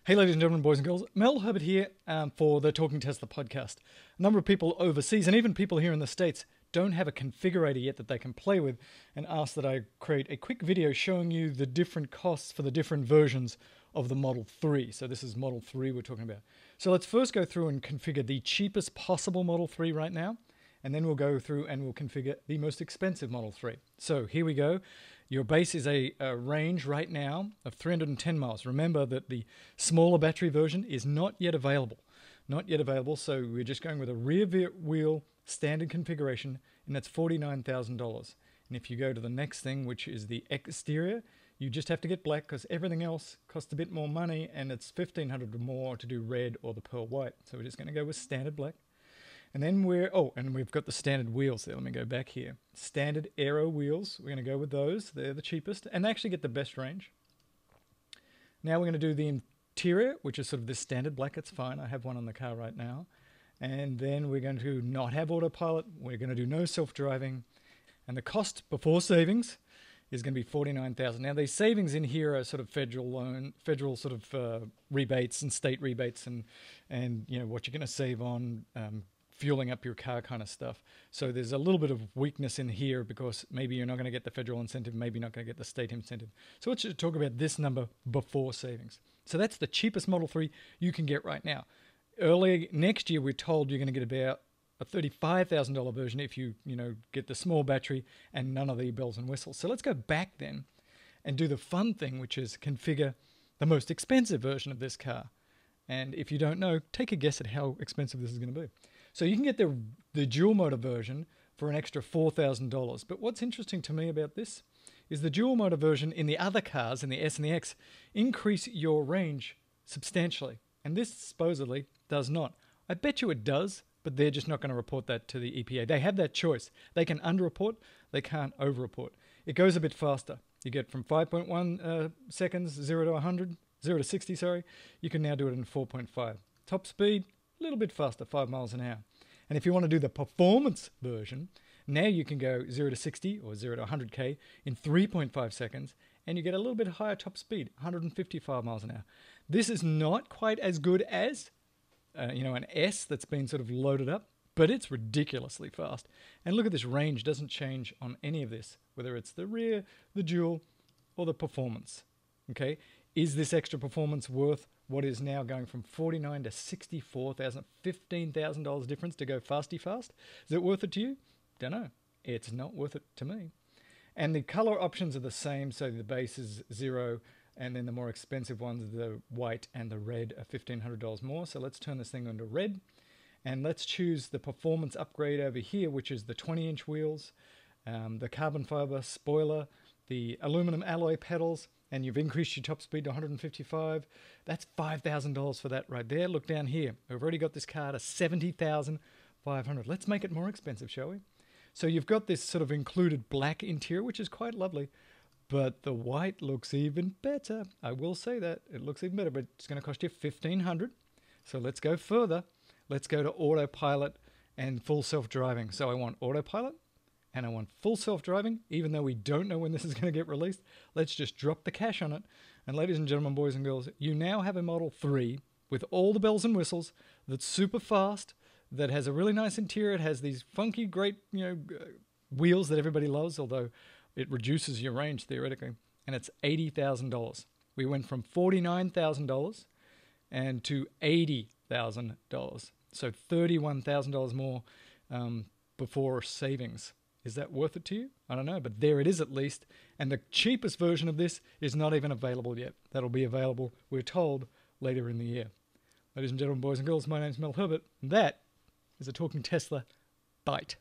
Hey ladies and gentlemen, boys and girls, Mel Herbert here for the Talking Tesla podcast. A number of people overseas and even people here in the States don't have a configurator yet that they can play with and ask that I create a quick video showing you the different costs for the different versions of the Model 3. So this is Model 3 we're talking about. So let's first go through and configure the cheapest possible Model 3 right now, and then we'll go through and we'll configure the most expensive Model 3. So here we go. Your base is a range right now of 310 miles. Remember that the smaller battery version is not yet available. Not yet available, so we're just going with a rear wheel standard configuration, and that's $49,000. And if you go to the next thing, which is the exterior, you just have to get black because everything else costs a bit more money, and it's $1,500 or more to do red or the pearl white. So we're just going to go with standard black. And then we've got the standard wheels there. Let me go back here. Standard aero wheels. We're going to go with those. They're the cheapest and they actually get the best range. Now we're going to do the interior, which is sort of this standard black. It's fine. I have one on the car right now. And then we're going to not have autopilot. We're going to do no self-driving. And the cost before savings is going to be $49,000. Now these savings in here are sort of federal sort of rebates and state rebates and you know what you're going to save on fueling up your car kind of stuff. So there's a little bit of weakness in here because maybe you're not going to get the federal incentive, maybe you're not going to get the state incentive. So let's just talk about this number before savings. So that's the cheapest Model 3 you can get right now. Early next year, we're told you're going to get about a $35,000 version if you get the small battery and none of the bells and whistles. So let's go back then and do the fun thing, which is configure the most expensive version of this car. And if you don't know, take a guess at how expensive this is going to be. So you can get the dual motor version for an extra $4,000. But what's interesting to me about this is the dual motor version in the other cars, in the S and the X, increase your range substantially. And this supposedly does not. I bet you it does, but they're just not going to report that to the EPA. They have that choice. They can underreport, they can't overreport. It goes a bit faster. You get from 5.1 seconds, 0 to 60, sorry. You can now do it in 4.5. Top speed, a little bit faster, 5 miles an hour. And if you want to do the performance version, now you can go 0 to 60 or 0 to 100k in 3.5 seconds, and you get a little bit higher top speed, 155 miles an hour. This is not quite as good as an S that's been sort of loaded up, but it's ridiculously fast. And look at this range, doesn't change on any of this, whether it's the rear, the dual, or the performance. Okay, is this extra performance worth what is now going from $49,000 to $64,000, $15,000 difference to go fasty fast? Is it worth it to you? Don't know. It's not worth it to me. And the color options are the same, so the base is 0, and then the more expensive ones, the white and the red, are $1,500 more. So let's turn this thing into red, and let's choose the performance upgrade over here, which is the 20-inch wheels, the carbon fiber spoiler, the aluminum alloy pedals, and you've increased your top speed to 155. That's $5,000 for that right there. Look down here. We've already got this car to $70,500. Let's make it more expensive, shall we? So you've got this sort of included black interior, which is quite lovely, but the white looks even better. I will say that. It looks even better, but it's going to cost you $1,500. So let's go further. Let's go to autopilot and full self-driving. So I want autopilot, and I want full self-driving, even though we don't know when this is going to get released. Let's just drop the cash on it. And ladies and gentlemen, boys and girls, you now have a Model 3 with all the bells and whistles that's super fast, that has a really nice interior. It has these funky, great, wheels that everybody loves, although it reduces your range theoretically. And it's $80,000. We went from $49,000 and to $80,000. So $31,000 more before savings. Is that worth it to you? I don't know, but there it is at least. And the cheapest version of this is not even available yet. That'll be available, we're told, later in the year. Ladies and gentlemen, boys and girls, my name's Mel Herbert, and that is a Talking Tesla Bite.